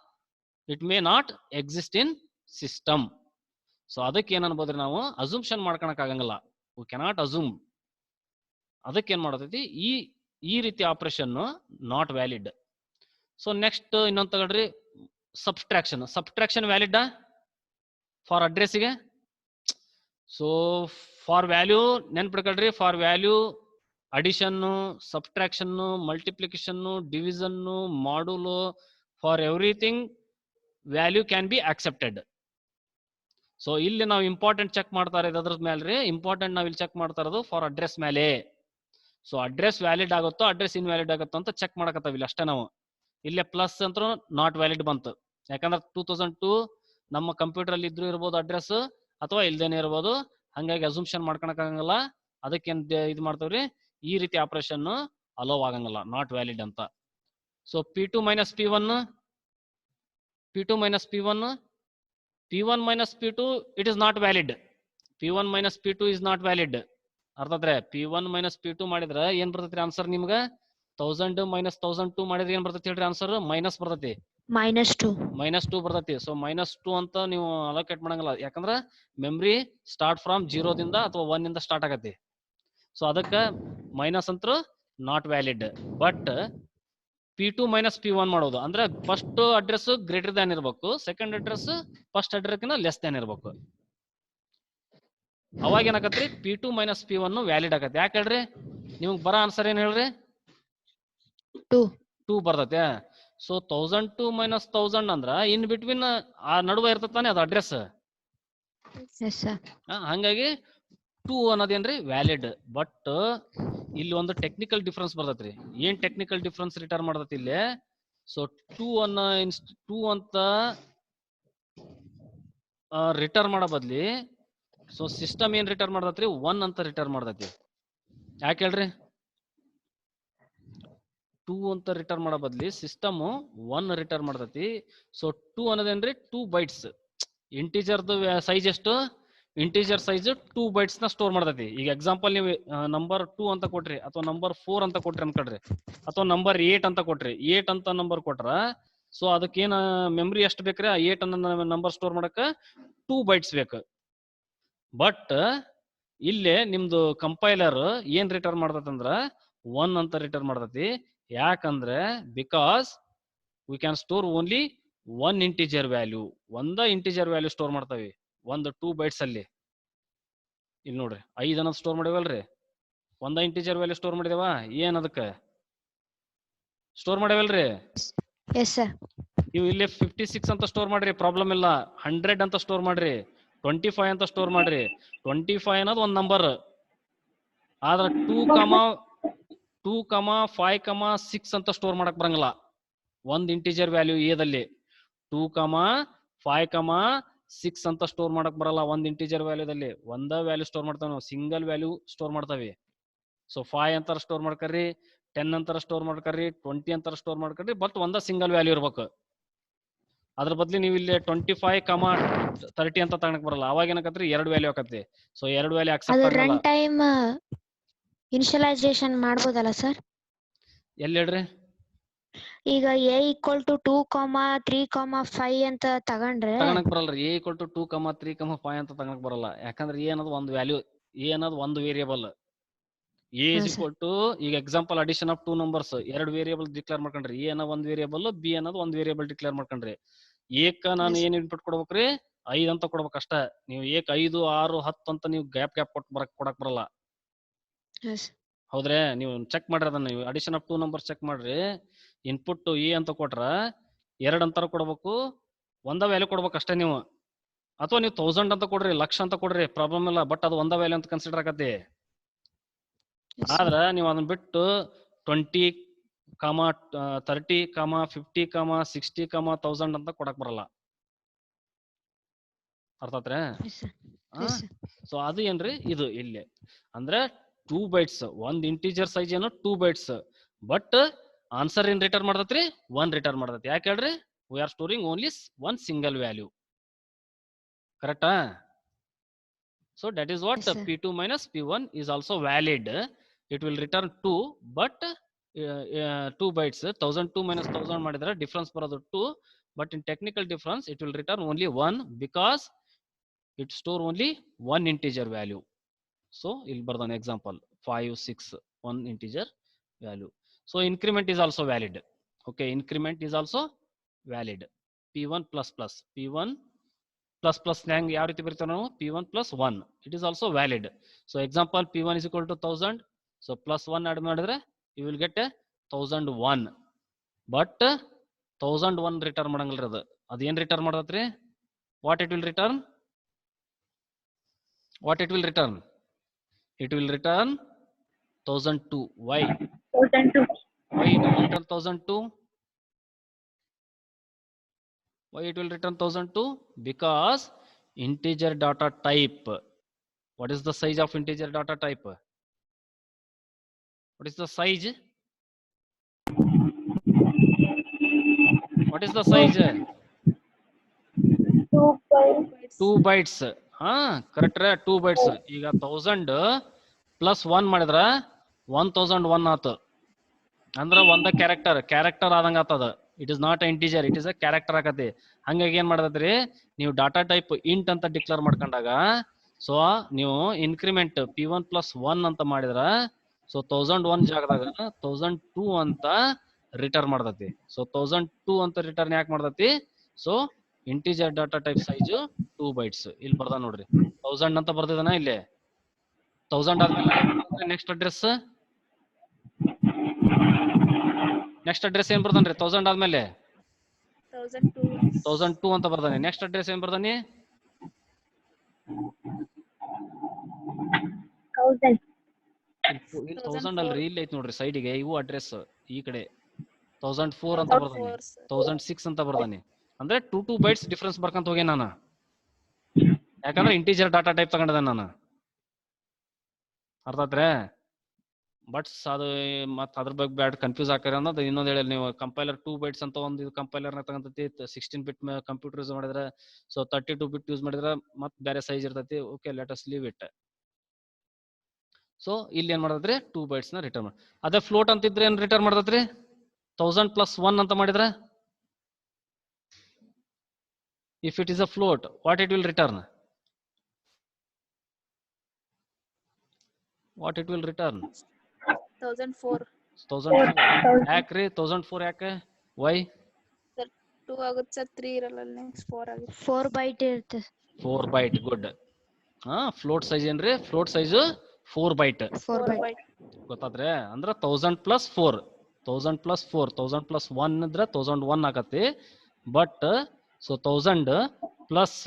it may not exist in system. So ಅದಕ್ಕೆ ಏನ್ ಅನ್ಬೋದ್ರಿ, ನಾವು ಅಸೂಮ್ಷನ್ ಮಾಡ್ಕೊಳಕ್ ಆಗಂಗಿಲ್ಲ. We cannot assume. ಅದಕ್ಕೆ ಏನ್ ಮಾಡತೈತಿ, ಈ ರೀತಿ operation not valid. So next ಇನ್ನೊಂದು ತಗೊಳ್ರಿ, ಸಬ್ಸ್ಟ್ರಾಕ್ಷನ್. ಸಬ್ಸ್ಟ್ರಾಕ್ಷನ್ ವ್ಯಾಲಿಡಾ ಫಾರ್ ಅಡ್ರೆಸ್ಗೆ? ಸೊ ಫಾರ್ ವ್ಯಾಲ್ಯೂ ನೆನ್ಪಿಡ್ಕೊಳ್ರಿ, for value addition, subtraction, multiplication, division, module, for everything value can be accepted. So ಇಲ್ಲಿ ನಾವು ಇಂಪಾರ್ಟೆಂಟ್ ಚೆಕ್ ಮಾಡ್ತಾ ಇರೋದು ಅದ್ರ ಮೇಲೆ ರೀ, ಇಂಪಾರ್ಟೆಂಟ್ ನಾವು ಇಲ್ಲಿ ಚೆಕ್ ಮಾಡ್ತಾ ಇರೋದು ಫಾರ್ ಅಡ್ರೆಸ್ ಮೇಲೆ. ಸೊ ಅಡ್ರೆಸ್ ವ್ಯಾಲಿಡ್ ಆಗುತ್ತೋ ಅಡ್ರೆಸ್ ಇನ್ವ್ಯಾಲಿಡ್ ಆಗುತ್ತೋ ಅಂತ ಚೆಕ್ ಮಾಡಕತ್ತಾವ ಇಲ್ಲಿ ಅಷ್ಟೇ ನಾವು. ಇಲ್ಲೇ ಪ್ಲಸ್ ಅಂತ ನಾಟ್ ವ್ಯಾಲಿಡ್ ಬಂತು, ಯಾಕಂದ್ರೆ 2002 ನಮ್ಮ ಕಂಪ್ಯೂಟರ್ ಅಲ್ಲಿ ಇದ್ರೂ ಇರ್ಬೋದು ಅಡ್ರೆಸ್, ಅಥವಾ ಇಲ್ದೇನೆ ಇರ್ಬೋದು. ಹಂಗಾಗಿ ಅಸೂಮ್ಷನ್ ಮಾಡ್ಕೊಳಕ್ ಆಗಂಗಿಲ್ಲ. ಅದಕ್ಕೆ ಇದು ಮಾಡ್ತೇವ್ರಿ, ಈ ರೀತಿ ಆಪರೇಷನ್ ಅಲೋ ಆಗಂಗಿಲ್ಲ, ನಾಟ್ ವ್ಯಾಲಿಡ್ ಅಂತ. So P2 - P1, P2 - P1, P1 - P2 it is not valid. P1 - P2 is not valid. ಅರ್ಥಾದ್ರೆ P1 - P2 ಮಾಡಿದ್ರೆ ಏನ್ ಬರ್ತೈತ್ರಿ ಆನ್ಸರ್ ನಿಮ್ಗ? 1000 - 1002 ಮಾಡಿದ್ರೆ ಏನ್ ಬರ್ತೈತಿ ಹೇಳ್ರಿ ಆನ್ಸರ್? ಮೈನಸ್ ಬರ್ತೈತಿ, -2 ಬರ್ತೈತಿ. ಸೊ -2 ಅಂತ ನೀವು ಅಲೋಕೇಟ್ ಮಾಡಂಗಿಲ್ಲ, ಯಾಕಂದ್ರ ಮೆಮ್ರಿ ಸ್ಟಾರ್ಟ್ ಫ್ರಮ್ 0 ದಿಂದ ಅಥವಾ 1 ಇಂದ ಸ್ಟಾರ್ಟ್ ಆಗತ್ತೆ. ಸೊ ಅದಕ್ಕೆ ಮೈನಸ್ ಅಂತೂ not valid. But P2 - P1 ಮಾಡೋದು ಅಂದ್ರೆ ಫಸ್ಟ್ ಅಡ್ರೆಸ್ ಗ್ರೇಟರ್ ದ್ಯಾನ್ ಇರ್ಬೇಕು, ಸೆಕೆಂಡ್ ಅಡ್ರೆಸ್ ಫಸ್ಟ್ ಅಡ್ರೆಸ್ಕಿಂತ ಲೆಸ್ ದ್ಯಾನ್ ಇರ್ಬೇಕು. ಅವಾಗ ಏನಾಗತ್ರಿ, P2 - P1 ವ್ಯಾಲಿಡ್ ಆಗತ್ತೆ. ಯಾಕೆ ಹೇಳ್ರಿ, ನಿಮ್ಗೆ ಬರೋ ಆನ್ಸರ್ ಏನ್ ಹೇಳ್ರಿ? 2 ಬರ್ತೈತೆ. ಸೊ 1002 - 1000 ಅಂದ್ರ ಇನ್ ಬಿಟ್ವೀನ್ ಆ ನಡುವೆ ಇರ್ತತಾನೆ ಅದು ಅಡ್ರೆಸ್. ಹಂಗಾಗಿ 2 ಅನ್ನೋದೇನ್ರಿ ವ್ಯಾಲಿಡ್. ಬಟ್ ಇಲ್ಲಿ ಒಂದು ಟೆಕ್ನಿಕಲ್ ಡಿಫ್ರೆನ್ಸ್ ಬರ್ತೈತ್ರಿ. ಏನ್ ಟೆಕ್ನಿಕಲ್ ಡಿಫ್ರೆನ್ಸ್ ರಿಟರ್ನ್ ಮಾಡತೈತಿ ಇಲ್ಲಿ? ಸೊ 2 ಅಂತ ರಿಟರ್ನ್ ಮಾಡೋ ಬದ್ಲಿ ಸೊ ಸಿಸ್ಟಮ್ ಏನ್ ರಿಟರ್ನ್ ಮಾಡತೈತ್ರಿ, 1 ಅಂತ ರಿಟರ್ನ್ ಮಾಡತೈತಿ. ಯಾಕೆ ಹೇಳ್ರಿ? 2 ಅಂತ ರಿಟರ್ನ್ ಮಾಡೋ ಬದ್ಲಿ ಸಿಸ್ಟಮ್ 1 ರಿಟರ್ನ್ ಮಾಡ್ತೈತಿ. ಸೊ 2 ಅನ್ನೋದೇನ್ರಿ 2 ಬೈಟ್ಸ್. ಇಂಟೀಜರ್ದು ಸೈಜ್ ಎಷ್ಟು? ಇಂಟೀಜರ್ ಸೈಜ್ 2 ಬೈಟ್ಸ್ ನ ಸ್ಟೋರ್ ಮಾಡ್ತೈತಿ. ಈಗ ಎಕ್ಸಾಂಪಲ್ ನೀವು ನಂಬರ್ 2 ಅಂತ ಕೊಟ್ರಿ, ಅಥವಾ ನಂಬರ್ 4 ಅಂತ ಕೊಟ್ರಿ ಅನ್ಕೊಳ್ರಿ, ಅಥವಾ ನಂಬರ್ 8 ಅಂತ ಕೊಟ್ರಿ. 8 ಅಂತ ನಂಬರ್ ಕೊಟ್ರ ಸೊ ಅದಕ್ಕೇನ ಮೆಮ್ರಿ ಎಷ್ಟು ಬೇಕ್ರಿ? 8 ಅನ್ನೋ ನಂಬರ್ ಸ್ಟೋರ್ ಮಾಡಕ 2 ಬೈಟ್ಸ್ ಬೇಕು. ಬಟ್ ಇಲ್ಲೇ ನಿಮ್ದು ಕಂಪೈಲರ್ ಏನ್ ರಿಟರ್ನ್ ಮಾಡ್ತೈತಂದ್ರ 1 ಅಂತ ರಿಟರ್ನ್ ಮಾಡ್ತೈತಿ. ಯಾಕಂದ್ರೆ because we can store only 1 integer value. ಒಂದ ಇಂಟಿಜರ್ ವ್ಯಾಲ್ಯೂ ಸ್ಟೋರ್ ಮಾಡ್ತಾವಿ ಒಂದು 2 ಬೈಟ್ಸ್ ಅಲ್ಲಿ. ಇಲ್ಲಿ ನೋಡ್ರಿ 5 ಅನ್ನೋದು ಸ್ಟೋರ್ ಮಾಡಿವಲ್ರಿ, ಒಂದ ಇಂಟಿಜರ್ ವ್ಯಾಲ್ಯೂ ಸ್ಟೋರ್ ಮಾಡಿದೇವ. ಏನ್ ಅದಕ್ಕೆ ಸ್ಟೋರ್ ಮಾಡಿವಲ್ರಿ? ನೀವು ಇಲ್ಲಿ 56 ಅಂತ ಸ್ಟೋರ್ ಮಾಡ್ರಿ, ಪ್ರಾಬ್ಲಮ್ ಇಲ್ಲ. 100 ಅಂತ ಸ್ಟೋರ್ ಮಾಡ್ರಿ, 25 ಅಂತ ಸ್ಟೋರ್ ಮಾಡ್ರಿ. 25 ಅನ್ನೋದು ಒಂದ್ ನಂಬರ್. ಆದ್ರ 2, 5, 6 ಅಂತ ಸ್ಟೋರ್ ಮಾಡಕ್ ಬರಂಗಿಲ್ಲ ಒಂದ್ ಇಂಟಿಜರ್ ವ್ಯಾಲ್ಯೂ ಏದಲ್ಲಿ. 2, 5, 6 ಅಂತ ಸ್ಟೋರ್ ಮಾಡಕ್ ಬರಲ್ಲ ಒಂದ್ ಇಂಟಿಜರ್ ವ್ಯಾಲ್ಯೂದಲ್ಲಿ. ಒಂದ ವ್ಯಾಲ್ಯೂ ಸ್ಟೋರ್ ಮಾಡ್ತಾವ ನಾವು, ಸಿಂಗಲ್ ವ್ಯಾಲ್ಯೂ ಸ್ಟೋರ್ ಮಾಡ್ತಾವೆ. ಸೊ 5 ಅಂತಾರ ಸ್ಟೋರ್ ಮಾಡ್ಕರ್ರಿ, 10 ಅಂತಾರ ಸ್ಟೋರ್ ಮಾಡ್ಕರ್ರಿ, 20 ಅಂತಾರ ಸ್ಟೋರ್ ಮಾಡ್ಕರ್ರಿ. ಬಟ್ ಒಂದ ಸಿಂಗಲ್ ವ್ಯಾಲ್ಯೂ ಇರ್ಬೇಕು. ಅದ್ರ ಬದ್ಲಿ ನೀವು ಇಲ್ಲಿ 25, 30 ಅಂತ ತಗೊಳಕ್ ಬರಲ್ಲ. ಅವಾಗ ಏನಕತ್ರಿ 2 ವ್ಯಾಲ್ಯೂ ಆಕತಿ. ಸೊ 2 ವ್ಯಾಲ್ಯೂ ಅಕ್ಸೆಪ್ಟ್ ಆಗಲ್ಲ. ರನ್ ಟೈಮ್ ಇನಿಷಿಯಲೈಸೇಷನ್ ಮಾಡ್ಬೋದಲ್ಲ ಸರ್? ಎಲ್ಲಿ ಹೇಳ್ರಿ? ಈಗ a = 2, 3, 5 ಅಂತ ತಗೊಂಡ್ರೆ ತಗೊಳಕ್ ಬರಲ್ರಿ. a = 2, 3, 5 ಅಂತ ತಗೊಳಕ್ ಬರಲ್ಲ. ಯಾಕಂದ್ರೆ a ಅನ್ನೋದು ಒಂದು ವ್ಯಾಲ್ಯೂ, a ಅನ್ನೋದು ಒಂದು ವೇರಿಯಬಲ್. a = ಈಗ example addition of 2 numbers, 2 variable declare ಮಾಡ್ಕೊಂಡ್ರಿ. a ಅನ್ನೋ ಒಂದು ವೇರಿಯಬಲ್, b ಅನ್ನೋದು ಒಂದು ವೇರಿಯಬಲ್ ಡಿಕ್ಲೇರ್ ಮಾಡ್ಕೊಂಡ್ರಿ. ಏಕ ನಾನು ಏನ್ ಇನ್ಪುಟ್ ಕೊಡ್ಬೇಕ್ರಿ? 5 ಅಂತ ಕೊಡ್ಬೇಕು ಅಷ್ಟ. ನೀವು ಏಕ 5, 6, 10 ಅಂತ ನೀವು ಗ್ಯಾಪ್ ಕೊಡಕ್ ಬರಲ್ಲ. ಹೌದ್ರಿ? ನೀವು ಚೆಕ್ ಮಾಡ್ರಿ ಅದನ್ನ. ನೀವು ಅಡಿಷನ್ ಆಫ್ 2 ನಂಬರ್ಸ್ ಚೆಕ್ ಮಾಡ್ರಿ. ಇನ್ಪುಟ್ a ಅಂತ ಕೊಟ್ರ 2 ಅಂತರ ಕೊಡ್ಬೇಕು, ಒಂದ ವ್ಯಾಲ್ಯೂ ಕೊಡ್ಬೇಕು ಅಷ್ಟೇ ನೀವು. ಅಥವಾ ನೀವು 1000 ಅಂತ ಕೊಡ್ರಿ, ಲಕ್ಷ ಅಂತ ಕೊಡ್ರಿ, ಪ್ರಾಬ್ಲಮ್ ಇಲ್ಲ. ಬಟ್ ಅದು ಒಂದ ವ್ಯಾಲ್ಯೂ ಅಂತ ಕನ್ಸಿಡರ್ ಆಗತ್ತೆ. Yes, sir. ಆದ್ರೆ ನೀವು ಅದನ್ನ ಬಿಟ್ಟು 20, 30, 50, 60, 1000 ಅಂತ ಕೊಡಕ್ ಬರಲ್ಲ. ಅರ್ಥ ಆತ್ರೆ? Yes, sir. Yes, sir. So ಅದು ಏನ್ರಿ ಇದು ಇಲ್ಲಿ ಅಂದ್ರೆ 2 ಬೈಟ್ಸ್, ಒಂದ್ ಇಂಟಿಜರ್ ಸೈಜ್ ಏನು 2 ಬೈಟ್ಸ್, ಬಟ್ ಆನ್ಸರ್ ಏನ್ ರಿಟರ್ನ್ ಮಾಡ್ತೈತ್ರಿ 1 ರಿಟರ್ನ್ ಮಾಡ್ತೈತಿ. ಯಾಕೆ ಹೇಳ್ರಿ? We are storing only one single value. ಕರೆಕ್ಟಾ? So that is what Yes, sir. P2 minus P1 is also valid. It will return 2, but 2 bytes. 1002 minus 1000 ಮಾಡಿದ್ರೆ difference ಬರೋದು 2, but in technical difference it will return only 1 because it store only one integer value. So ಇಲ್ಲಿ ಬರ್ದಾನೆ example 5, 6, one integer value. So increment is also valid. Okay, increment is also valid. P1 plus plus P1 plus plus ನಂಗೆ ಯಾವ ರೀತಿ ಬರೀತೀವಿ ನಾವು? P1 plus 1. It is also valid. So example P1 is equal to 1000. So plus 1 add ಮಾಡಿದ್ರೆ you will get a 1001. But 1001 return ಮಾಡಂಗಿಲ್ರಿ ಅದು. ಅದೇನ್ return ಮಾಡತ್ರಿ? What it will return? What it will return? It will return 1002. Why? 1002. Why it will return 1002? Why it will return 1002? Because integer data type. What is the size of integer data type? What is the size? What is the size? 2 bytes. 2 bytes. Correct. 2 bytes. ಈಗ 1000 plus 1 ಮಾಡಿದ್ರ 1001 ಆತು. ಅಂದ್ರ ಒಂದ character ಆದಂಗ ಆತದ. It is not integer, it is a character ಆಗತ್ತೆ. ಹಂಗಾಗಿ ಏನ್ ಮಾಡದ್ರಿ, ನೀವು ಡಾಟಾ ಟೈಪ್ ಇಂಟ್ ಅಂತ ಡಿಕ್ಲೇರ್ ಮಾಡ್ಕೊಂಡಾಗ ಸೊ ನೀವು ಇನ್ಕ್ರಿಮೆಂಟ್ P1 plus 1 ಅಂತ ಮಾಡಿದ್ರ ಸೊ 1001 ಜಾಗದಾಗ 1002 ಅಂತ ರಿಟರ್ನ್ ಮಾಡ್ತತಿ. ಸೊ 1002 ಅಂತ ರಿಟರ್ನ್ ಯಾಕೆ ಮಾಡ್ತತಿ? So integer data type size 2 bytes. ಇಲ್ಲಿ ಬರ್ದ ನೋಡ್ರಿ 1000 ಅಂತ ಬರ್ದಿದಾನ ಇಲ್ಲಿ. 1000 ಆದ್ಮೇಲೆ ನೆಕ್ಸ್ಟ್ ಅಡ್ರೆಸ್ ಏನ್ ಬರ್ದಾನ್ರಿ? 1000 ಆದ್ಮೇಲೆ 1002 ಅಂತ ಬರ್ದಾನೆ. ನೆಕ್ಸ್ಟ್ ಅಡ್ರೆಸ್ ಏನ್ ಬರ್ದಾನೆ? 1000 ಅಲ್ರಿ, ಇಲ್ಲಿ ಐತಿ ನೋಡ್ರಿ ಸೈಡಿಗೆ ಇವು ಅಡ್ರೆಸ್. ಈ ಕಡೆ 1004 ಅಂತ ಬರ್ದಾನೆ, 1006 ಅಂತ ಬರ್ದಾನೆ. ಅಂದ್ರೆ 2 bytes ಡಿಫರೆನ್ಸ್ ಬರ್ಕಂತ ಹೋಗಿ ನಾನು. ಯಾಕಂದ್ರೆ ಇಂಟಿಜರ್ ಡಾಟಾ ಟೈಪ್ ತಗೊಂಡಿದ್ದೆ ನಾನು. ಅರ್ಥ ಆತ್ರೆ? ಬಟ್ ಅದು ಮತ್ತೆ ಅದ್ರ ಬಗ್ಗೆ ಬ್ಯಾಡ್ ಕನ್ಫ್ಯೂಸ್ ಆಕಾರ ಅನ್ನೋದು ಇನ್ನೊಂದು ಹೇಳಿ. ನೀವು ಕಂಪೈಲರ್ 2 bytes ಅಂತ ಒಂದು ಕಂಪೈಲರ್ ನ ತಗೊಂತೈತಿ. 16 bit ಕಂಪ್ಯೂಟರ್ ಯೂಸ್ ಮಾಡಿದ್ರೆ, ಸೊ 32 bit ಯೂಸ್ ಮಾಡಿದ್ರೆ ಮತ್ತೆ ಬೇರೆ ಸೈಜ್ ಇರ್ತೈತಿ. Okay, let us leave it. So ಇಲ್ಲಿ ಏನ್ ಮಾಡತ್ರಿ? 2 bytes ನ ರಿಟರ್ನ್ ಮಾಡಿ. ಅದೇ ಫ್ಲೋಟ್ ಅಂತಿದ್ರೆ ಏನ್ ರಿಟರ್ನ್ ಮಾಡತ್ರಿ? 1000 plus 1 ಅಂತ ಮಾಡಿದ್ರೆ, if it is a float, what it will return? What it will return? 1004. 1004. ಯಾಕ್ರಿ 1004 ಯಾಕೆ? Why? 2 ಆಗುತ್ತೆ ಸರ್, 3 ಇರಲ್ಲ, ನೆಕ್ಸ್ಟ್ 4 ಆಗುತ್ತೆ. 4 byte ಇರುತ್ತೆ. 4 byte. ಗುಡ್. ಫ್ಲೋಟ್ ಸೈಜ್ ಏನ್ರಿ? Float size 4 byte. 4 byte. ಗೊತ್ತಾದ್ರೆ? ಅಂದ್ರ 1000 plus 4, 1000 plus 4, 1000 plus 1 ಇದ್ರೆ 1001 ಆಗತ್ತೆ. ಬಟ್ ಸೊ 1000 ಪ್ಲಸ್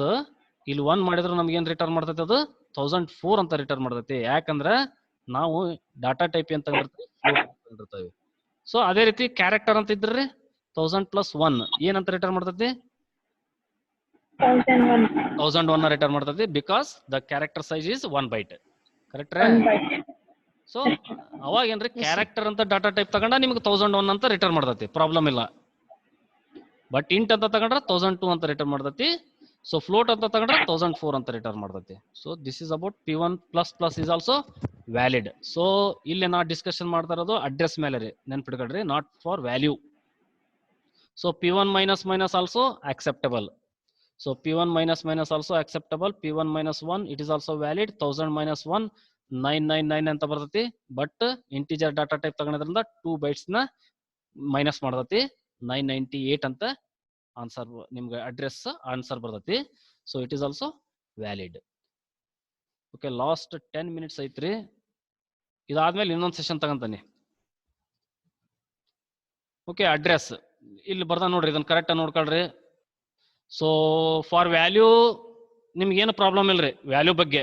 ಇಲ್ಲಿ 1 ಮಾಡಿದ್ರೆ ನಮ್ಗೆ ಏನ್ ರಿಟರ್ನ್ ಮಾಡ್ತೈತೆ? ಅದು 1004 ಅಂತ ರಿಟರ್ನ್ ಮಾಡ್ತೈತಿ. ಯಾಕಂದ್ರೆ ನಾವು ಡಾಟಾ ಟೈಪ್ ಏನ್ ತಗೊಂಡಿರ್ತೀವಿ. ಸೊ ಅದೇ ರೀತಿ ಕ್ಯಾರೆಕ್ಟರ್ ಅಂತ ಇದ್ರಿ 1000 plus 1 ಏನಂತ ರಿಟರ್ನ್ ಮಾಡ್ತೈತಿ? 1001 ರಿಟರ್ನ್ ಮಾಡ್ತೈತಿ. Because the character size is 1 byte. Correct? So ಅವಾಗ ಏನ್ರಿ, ಕ್ಯಾರೆಕ್ಟರ್ ಅಂತ ಡಾಟಾ ಟೈಪ್ ತಗೊಂಡ ನಿಮ್ಗೆ 1001 ಅಂತ ರಿಟರ್ನ್ ಮಾಡ್ತೈತಿ, ಪ್ರಾಬ್ಲಮ್ ಇಲ್ಲ. ಬಟ್ ಇಂಟ್ ಅಂತ ತಗೊಂಡ್ರೆ 1002 ಅಂತ ರಿಟರ್ನ್ ಮಾಡ್ತೈತಿ. ಸೊ ಫ್ಲೋಟ್ ಅಂತ ತಗೊಂಡ್ರೆ 1004 ಅಂತ ರಿಟರ್ನ್ ಮಾಡ್ತೈತಿ. So this is about P1 plus plus is also valid. So ಇಲ್ಲಿ ನಾ ಡಿಸ್ಕಷನ್ ಮಾಡ್ತಾ ಇರೋದು ಅಡ್ರೆಸ್ ಮೇಲೆ ರೀ, ನೆನ್ಪಿಟ್ಕೊಳ್ರಿ, not for value. So P1 minus minus also acceptable. So P1 minus minus also acceptable. P1 minus 1 it is also valid. 1000 minus 1 999 ಅಂತ ಬರ್ತೈತಿ. But integer data type ತಗೊಂಡ್ರಿಂದ 2 bytes ನ ಮೈನಸ್ ಮಾಡ್ತೈತಿ. 998 ಅಂತ ಆನ್ಸರ್ ನಿಮ್ಗೆ ಅಡ್ರೆಸ್ ಆನ್ಸರ್ ಬರ್ತೈತಿ. So it is also valid. Okay, last 10 minutes ಐತ್ರಿ. ಇದಾದ್ಮೇಲೆ ಇನ್ನೊಂದು ಸೆಷನ್ ತಗೊಂತಾನೆ. ಓಕೆ, ಅಡ್ರೆಸ್ ಇಲ್ಲಿ ಬರ್ದ ನೋಡ್ರಿ, ಇದನ್ನ ಕರೆಕ್ಟ್ ನೋಡ್ಕೊಳ್ರಿ. ಸೊ ಫಾರ್ ವ್ಯಾಲ್ಯೂ ನಿಮ್ಗೆ ಏನು ಪ್ರಾಬ್ಲಮ್ ಇಲ್ರಿ ವ್ಯಾಲ್ಯೂ ಬಗ್ಗೆ.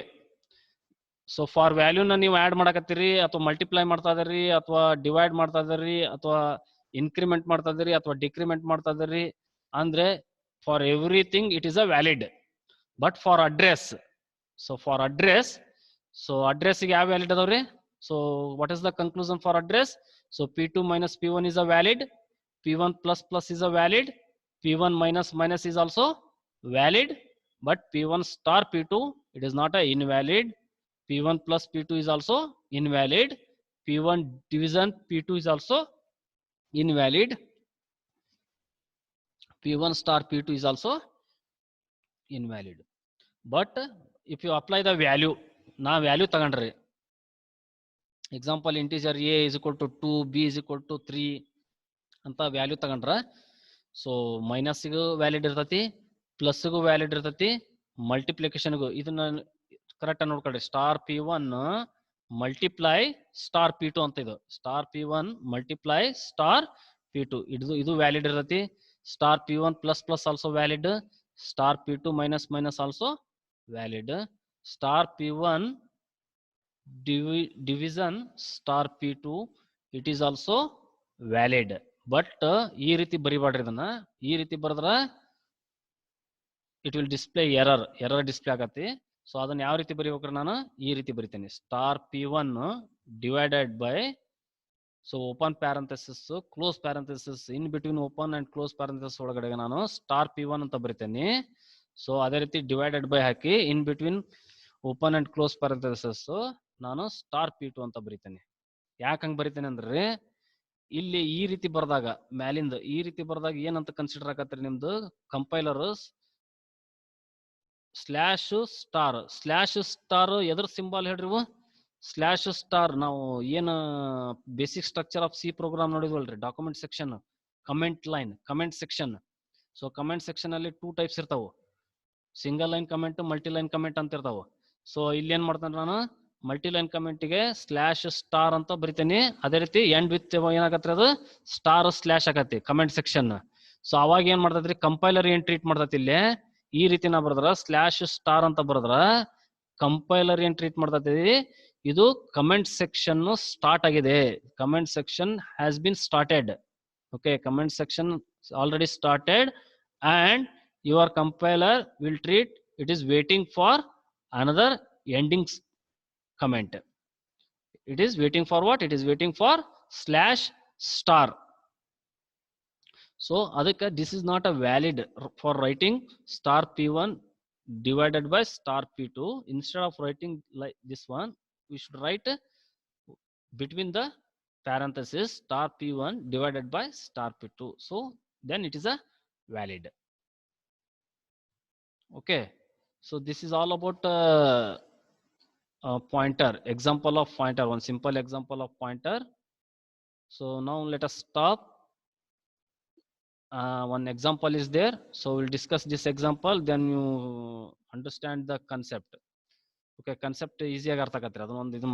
ಸೊ ಫಾರ್ ವ್ಯಾಲ್ಯೂನ ನೀವು ಆ್ಯಡ್ ಮಾಡಕತ್ತೀರಿ ಅಥವಾ ಮಲ್ಟಿಪ್ಲೈ ಮಾಡ್ತಾ ಇದೀರಿ ಅಥವಾ ಡಿವೈಡ್ ಮಾಡ್ತಾ ಇದೀರಿ ಅಥವಾ ಇನ್ಕ್ರಿಮೆಂಟ್ ಮಾಡ್ತಾ ಇದೀರಿ ಅಥವಾ ಡಿಕ್ರಿಮೆಂಟ್ ಮಾಡ್ತಾ ಇದೀರಿ ಅಂದ್ರೆ for everything it is a valid. But for address, so for address, so ಅಡ್ರೆಸ್ಗೆ ಯಾವ ವ್ಯಾಲಿಡ್ ಅದಾವ್ರಿ? So what is the conclusion for address? So P2 minus P1 is a valid, P1 plus plus is a valid, P1 minus minus is also valid, but P1 star P2 it is not a invalid. P1 plus P2 is also invalid. P1 division P2 is also invalid. P1 star P2 is also invalid. But if you apply the value, na value ತಗೊಂಡ್ರಿ, example integer a is equal to 2, b is equal to 3 ಅಂತ value ತಗೊಂಡ್ರ, so ಮೈನಸ್ಗೂ valid ಇರ್ತೈತಿ, ಪ್ಲಸ್ಗೂ valid ಇರ್ತೈತಿ, ಮಲ್ಟಿಪ್ಲಿಕೇಶನ್ಗೂ. ಇದನ್ನ correct ನೋಡ್ಕೊಳ್ರಿ. Star P1 multiply star P2 ಅಂತ, ಇದು star P1 multiply star P2 ಇದು ವ್ಯಾಲಿಡ್ ಇರ್ತೈತಿ. Star P1 plus plus also valid, star P2 minus minus also valid, star P1 division star P2 it is also valid. But ಈ ರೀತಿ ಬರಿಬಾಡ್ರಿ. ಇದನ್ನ ಈ ರೀತಿ ಬರೆದ್ರ it will display error display ಆಗತ್ತೆ. ಸೊ ಅದನ್ನ ಯಾವ ರೀತಿ ಬರಿಬೇಕ್ರಿ? ನಾನು ಈ ರೀತಿ ಬರಿತೇನೆ. Star P1 divided by, so open parenthesis close parenthesis, in between open and close parenthesis ಒಳಗಡೆ ನಾನು ಸ್ಟಾರ್ P1 ಅಂತ ಬರಿತೇನೆ. ಸೊ ಅದೇ ರೀತಿ divided by hockey in between open and close parenthesis ನಾನು ಸ್ಟಾರ್ P2 ಅಂತ ಬರಿತೇನೆ. ಯಾಕೆ ಹಂಗೆ ಬರಿತೇನೆ ಅಂದ್ರೆ, ಇಲ್ಲಿ ಈ ರೀತಿ ಬರ್ದಾಗ, ಮ್ಯಾಲಿಂದ ಈ ರೀತಿ ಬರ್ದಾಗ ಏನಂತ ಕನ್ಸಿಡರ್ ಆಗತ್ರಿ ನಿಮ್ದು ಕಂಪೈಲರ್? ಸ್ಲ್ಯಾಶ್ ಸ್ಟಾರ್ ಎದ್ರ ಸಿಂಬಲ್ ಹೇಳ್ರಿ? Slash star. ನಾವು ಏನು basic structure of C program ನೋಡಿದ್ವಲ್ರಿ, document section, comment line, comment section. So comment section ಅಲ್ಲಿ 2 ಟೈಪ್ಸ್ ಇರ್ತಾವ, single line comment, multi line comment ಅಂತ ಇರ್ತಾವ. ಸೊ ಇಲ್ಲಿ ಏನ್ ಮಾಡ್ತಾನೆ ನಾನು, ಮಲ್ಟಿ ಲೈನ್ ಕಮೆಂಟ್ಗೆ ಸ್ಲ್ಯಾಶ್ ಸ್ಟಾರ್ ಅಂತ ಬರಿತೇನೆ. ಅದೇ ರೀತಿ ಎಂಡ್ ವಿತ್ ಏನಾಗತ್ರಿ, ಅದು ಸ್ಟಾರ್ ಸ್ಲ್ಯಾಶ್ ಆಗತ್ತೆ ಕಮೆಂಟ್ ಸೆಕ್ಷನ್. ಸೊ ಅವಾಗ ಏನ್ ಮಾಡ್ತೈತ್ರಿ, ಕಂಪೈಲರ್ ಏನ್ ಟ್ರೀಟ್ ಮಾಡ್ತೈತಿ, ಇಲ್ಲಿ ಈ ರೀತಿ ನಾ ಬರದ್ರ ಸ್ಲ್ಯಾಶ್ ಸ್ಟಾರ್ ಅಂತ ಬರದ್ರ ಕಂಪೈಲರ್ ಏನ್ ಟ್ರೀಟ್ ಮಾಡ್ತೈತಿ, ಇದು ಕಮೆಂಟ್ ಸೆಕ್ಷನ್ ಸ್ಟಾರ್ಟ್ ಆಗಿದೆ, comment section has been started. Okay, comment section already started and your compiler will treat it is waiting for another ending comment. It is waiting for what? It is waiting for slash star. So adukka this is not a valid for writing star P1 divided by star P2. Instead of writing like this one, we should write between the parenthesis star P1 divided by star P2. So then it is a valid. Okay, so this is all about pointer, example of pointer, one simple example of pointer. So now let us stop. One example is there, so we'll discuss this example, then you understand the concept. Okay, concept easy ಆಗಿ ಅರ್ಥ ಆಗತ್ತೆ. ಅದನ್ನ ಒಂದು ಇದು